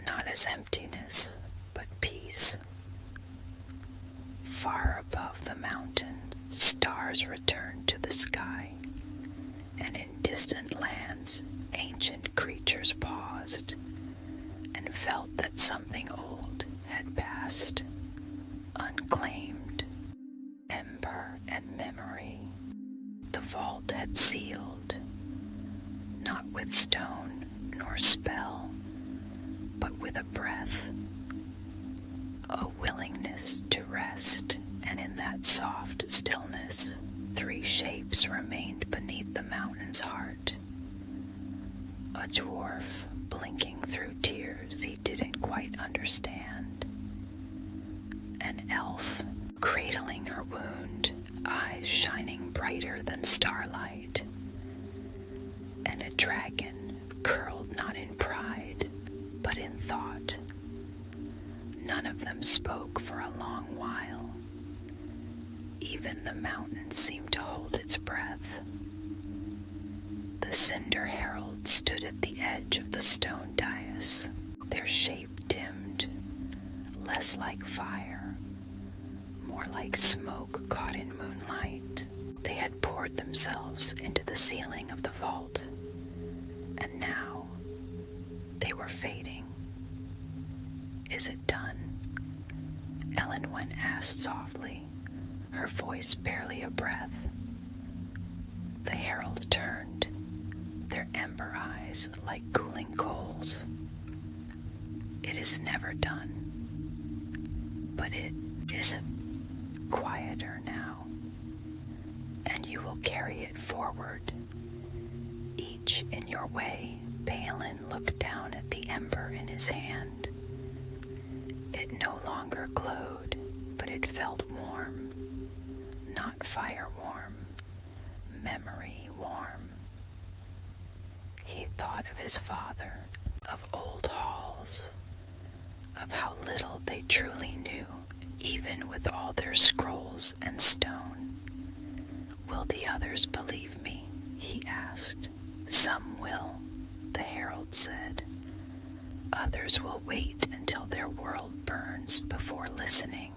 not as emptiness, but peace. Far above the mountain, stars returned to the sky, and in distant lands, ancient creatures paused and felt that something old had passed, unclaimed. Ember and memory. The vault had sealed, not with stone nor spell, but with a breath, a willingness to rest, and in that soft stillness, 3 shapes remained beneath the mountain's heart. A dwarf blinking through tears he didn't quite understand. An elf cradling her wound, eyes shining brighter than starlight. And a dragon curled not in pride, but in thought. None of them spoke for a long while. Even the mountain seemed to hold its breath. The Cinder Herald stood at the edge of the stone dais. their shape dimmed, less like fire, more like smoke caught in moonlight. They had poured themselves into the ceiling of the vault, and now they were fading. "Is it done?" Elenwen asked softly, her voice barely a breath. The herald turned, their ember eyes like cooling coals. "It is never done, but it is quieter now, and you will carry it forward, each in your way." Balin looked down at the ember in his hand. It no longer glowed, but it felt warm, not fire warm, memory warm. He thought of his father, of old halls, of how little they truly knew, even with all their scrolls and stone. "Will the others believe me?" he asked. "Some will," the herald said. "Others will wait until their world burns before listening."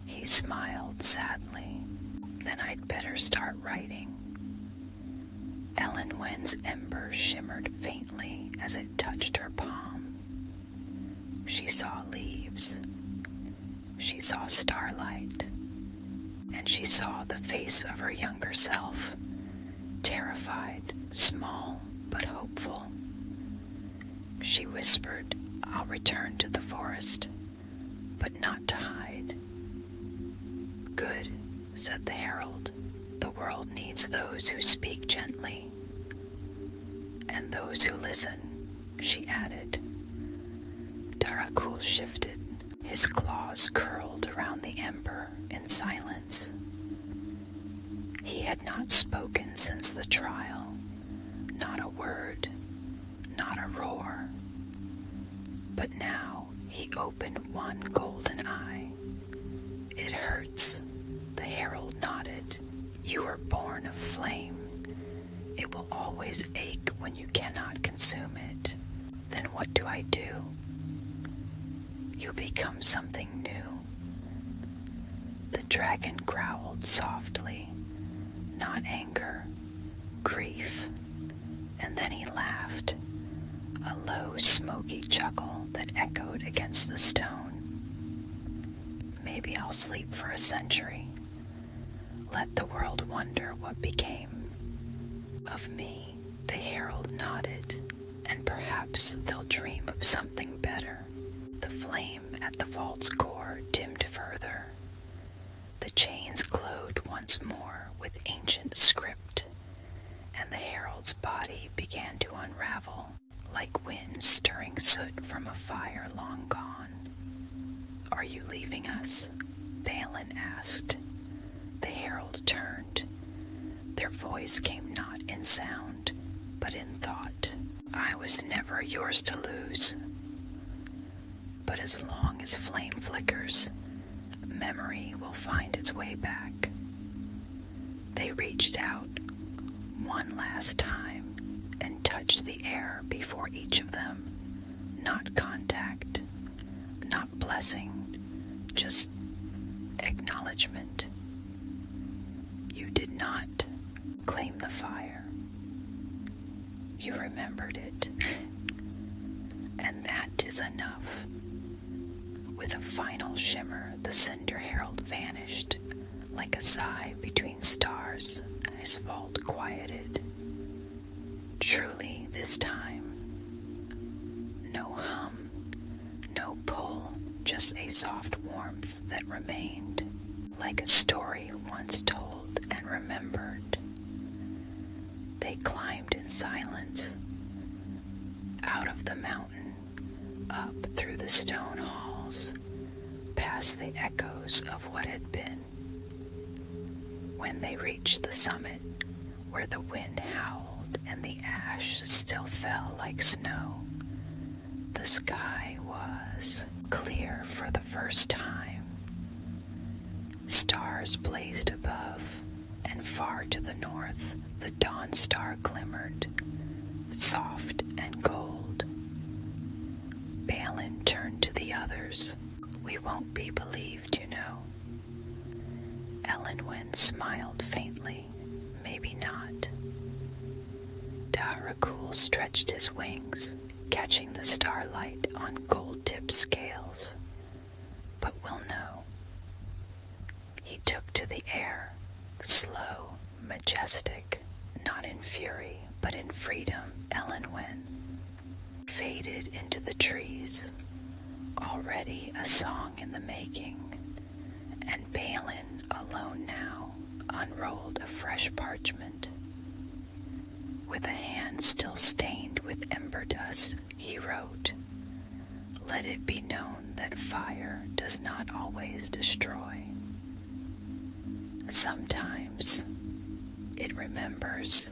He smiled sadly. "Then I'd better start writing." Elenwen's ember shimmered faintly as it touched her palm. She saw leaves. She saw starlight. And she saw the face of her younger self, terrified, small, but hopeful. She whispered, "I'll return to the forest, but not to hide." "Good," said the herald. "The world needs those who speak gently. And those who listen," she added. Darakul shifted. His claws curled around the ember in silence. He had not spoken since the trial. Not a word, not a roar. But now he opened one golden eye. "It hurts," the herald nodded. "You were born of flame. It will always ache when you cannot consume it. Then what do I do?" "You become something new." The dragon growled softly, not anger, grief, and then he laughed, a low, smoky chuckle that echoed against the stone. "Maybe I'll sleep for a century. Let the world wonder what became of me." The herald nodded. "And perhaps they'll dream of something better." The flame at the vault's core dimmed further. The chains glowed once more with ancient script, and the herald's body began to unravel, like wind stirring soot from a fire long gone. "Are you leaving us?" Balin asked. The herald turned. Their voice came not in sound, but in thought. "I was never yours to lose. But as long as flame flickers, memory will find its way back." They reached out one last time and touched the air before each of them. Not contact, not blessing, just acknowledgement. You did not claim the fire. You remembered it. And that is enough. With a final shimmer, the Cinder Herald vanished, like a sigh between stars, his vault quieted. Truly, this time, no hum, no pull, just a soft warmth that remained, like a story once told and remembered. They climbed in silence, out of the mountain, up through the stone halls, past the echoes of what had been. When they reached the summit, where the wind howled and the ash still fell like snow, the sky was clear for the first time. Stars blazed above, and far to the north the dawn star glimmered, soft and gold. Taracool stretched his wings, catching the starlight on gold-tipped scales. But we'll know. He took to the air, slow, majestic, not in fury, but in freedom. Elenwen faded into the trees, already a song in the making, and Balin, alone now, unrolled a fresh parchment. With a hand still stained with ember dust, he wrote, "Let it be known that fire does not always destroy. Sometimes it remembers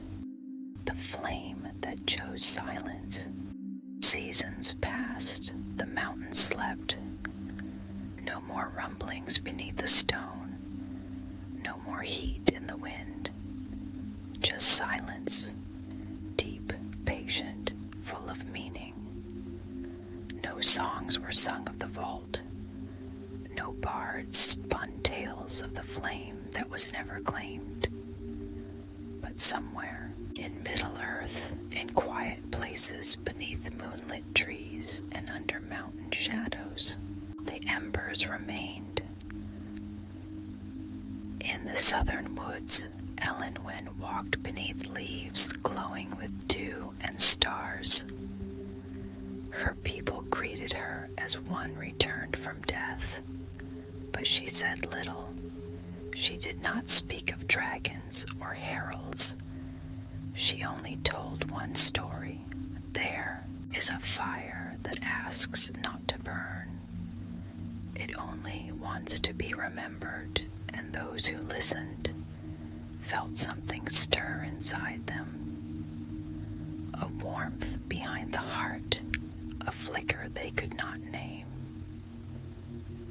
the flame that chose silence. Seasons passed, the mountain slept. No more rumblings beneath the stone, no more heat in the wind, just silence, deep, patient, full of meaning. No songs were sung of the vault, no bards spun tales of the flame that was never claimed. But somewhere in Middle Earth, in quiet places beneath moonlit trees and under mountain shadows, the embers remained. In the southern woods, Elenwen walked beneath leaves glowing with dew and stars. Her people greeted her as one returned from death, but she said little. She did not speak of dragons or heralds. She only told one story. There is a fire that asks not to burn. It only wants to be remembered, and those who listened felt something stir inside them. A warmth behind the heart, a flicker they could not name.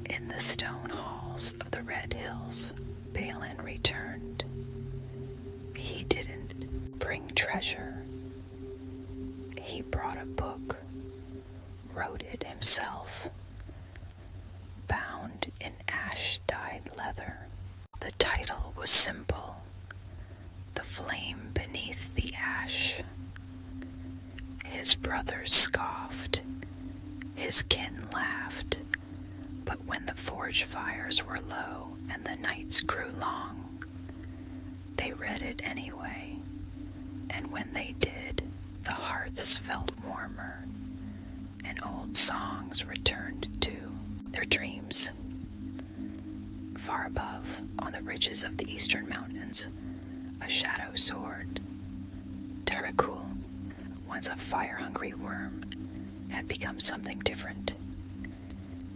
In the stone halls of the Red Hills, Balin returned. He didn't bring treasure. He brought a book, wrote it himself, bound in ash-dyed leather. The title was simple, "The Flame Beneath the Ash." His brothers scoffed, his kin laughed, but when the forge fires were low and the nights grew long, they read it anyway, and when they did, the hearths felt warmer, and old songs returned to their dreams. Far above, on the ridges of the eastern mountains, a shadow soared. Taracool, once a fire-hungry worm, had become something different.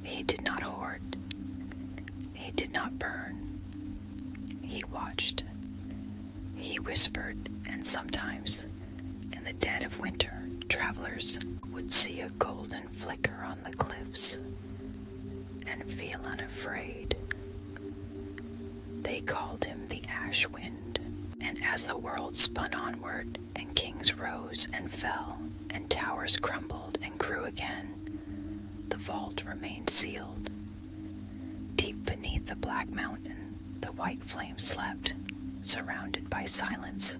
He did not hoard. He did not burn. He watched. He whispered, and sometimes, in the dead of winter, travelers would see a golden flicker on the cliffs and feel unafraid. They called him the Ash Wind, and as the world spun onward, and kings rose and fell, and towers crumbled and grew again, the vault remained sealed. Deep beneath the black mountain, the white flame slept, surrounded by silence,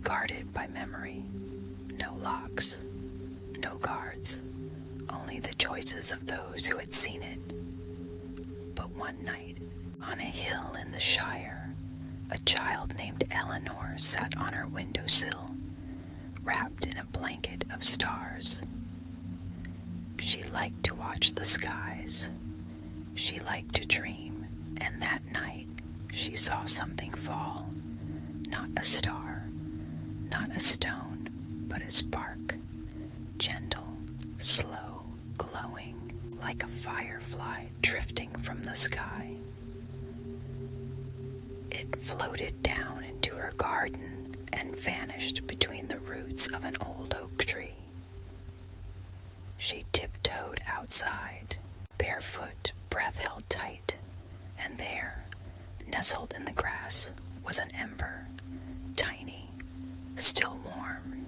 guarded by memory. No locks, no guards, only the choices of those who had seen it. But one night, on a hill in the Shire, a child named Eleanor sat on her windowsill, wrapped in a blanket of stars. She liked to watch the skies. She liked to dream, and that night she saw something fall. Not a star, not a stone, but a spark, gentle, slow, glowing, like a firefly drifting from the sky. It floated down into her garden and vanished between the roots of an old oak tree. She tiptoed outside, barefoot, breath held tight, and there, nestled in the grass, was an ember, tiny, still warm.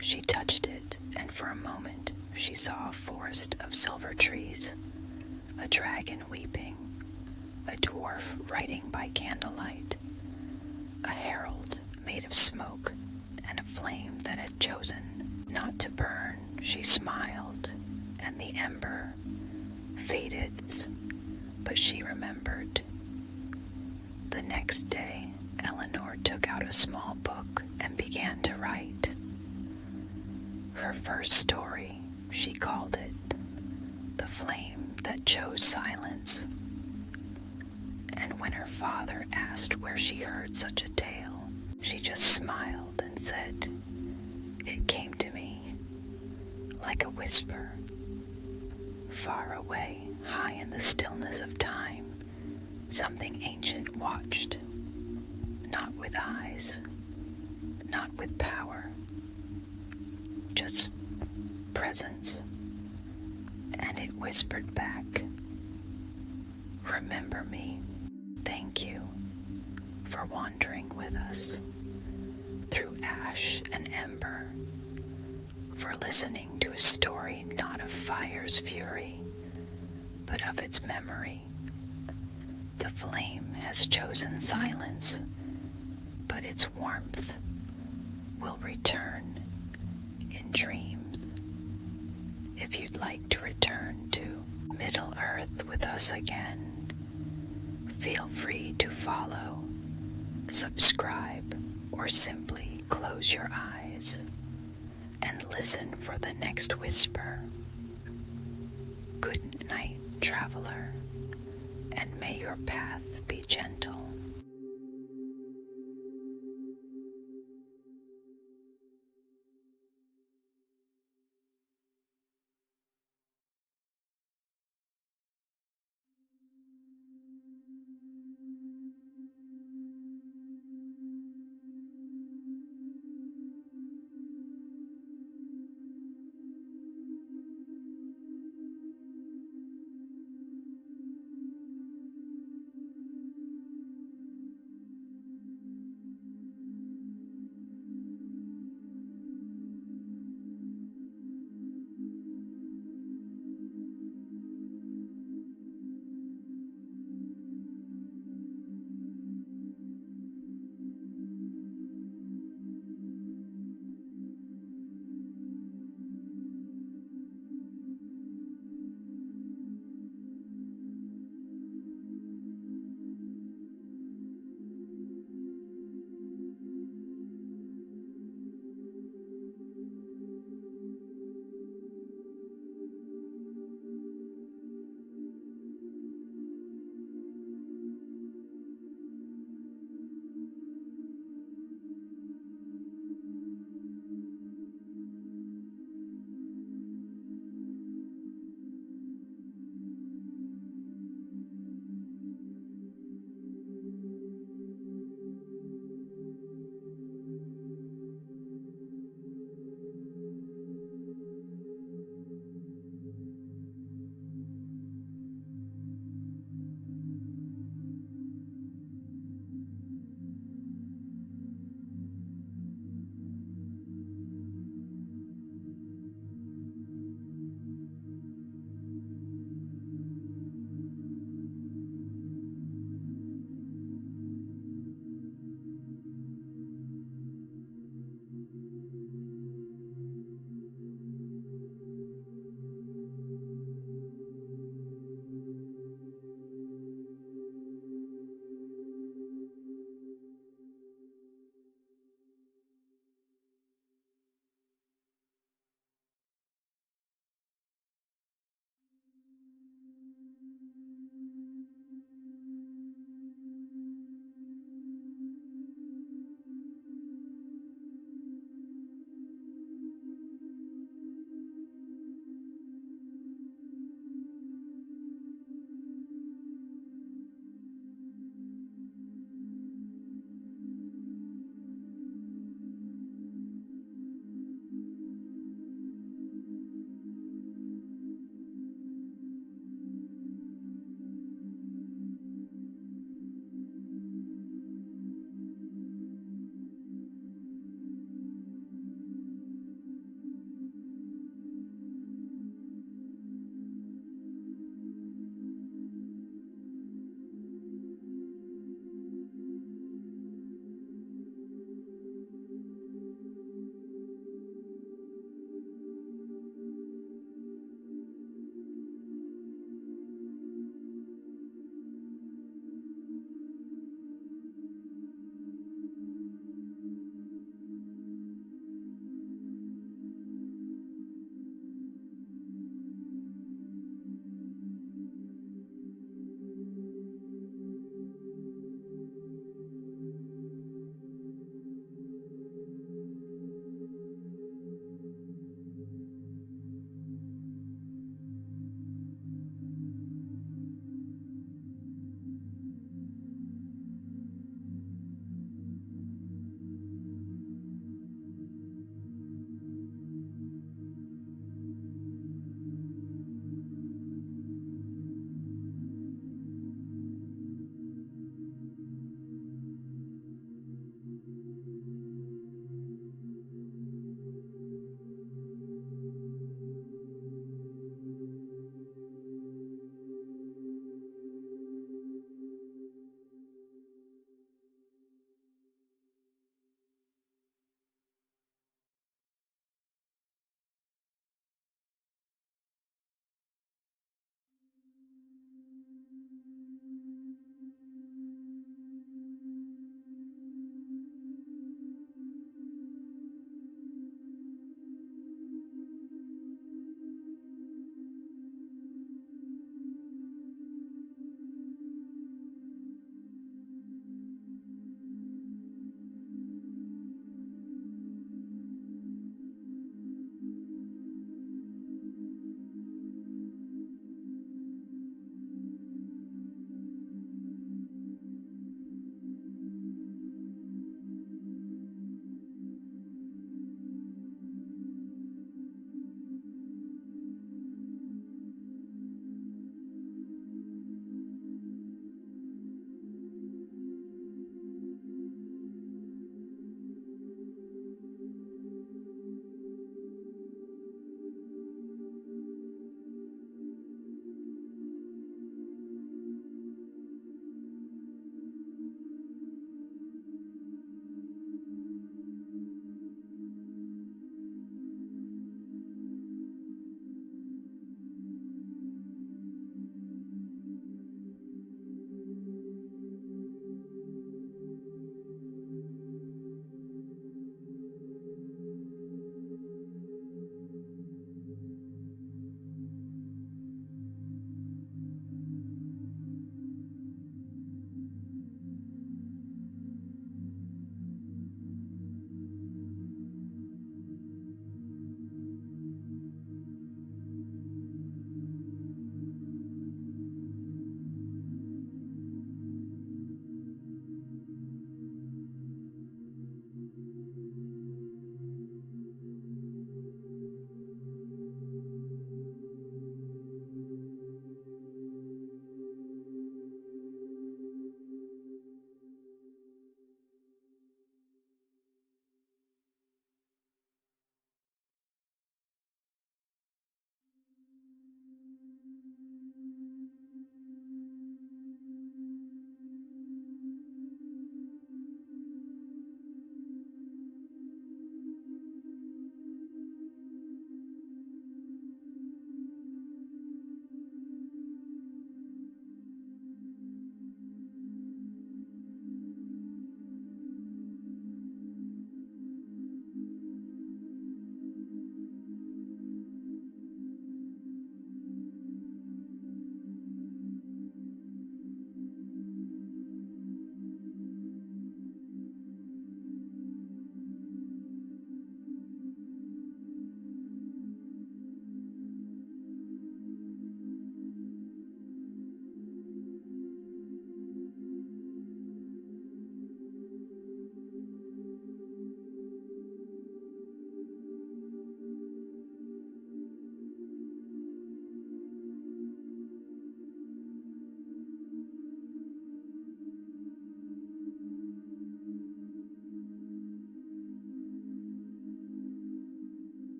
She touched it, and for a moment she saw a forest of silver trees, a dragon weeping, a dwarf writing by candlelight, a herald made of smoke, and a flame chosen not to burn, she smiled, and the ember faded, but she remembered. The next day, Eleanor took out a small book and began to write. Her first story, she called it The Flame That Chose Silence. And when her father asked where she heard such a tale, she just smiled and said, "It came to me like a whisper, far away, high in the stillness of time. Something ancient watched, not with eyes, not with power, just presence." And it whispered back, "Remember me. Thank you for wandering with us through ash and ember, for listening to a story not of fire's fury, but of its memory. The flame has chosen silence, but its warmth will return in dreams. If you'd like to return to Middle Earth with us again, feel free to follow, subscribe, or simply close your eyes and listen for the next whisper. Good night, traveler, and may your path be gentle.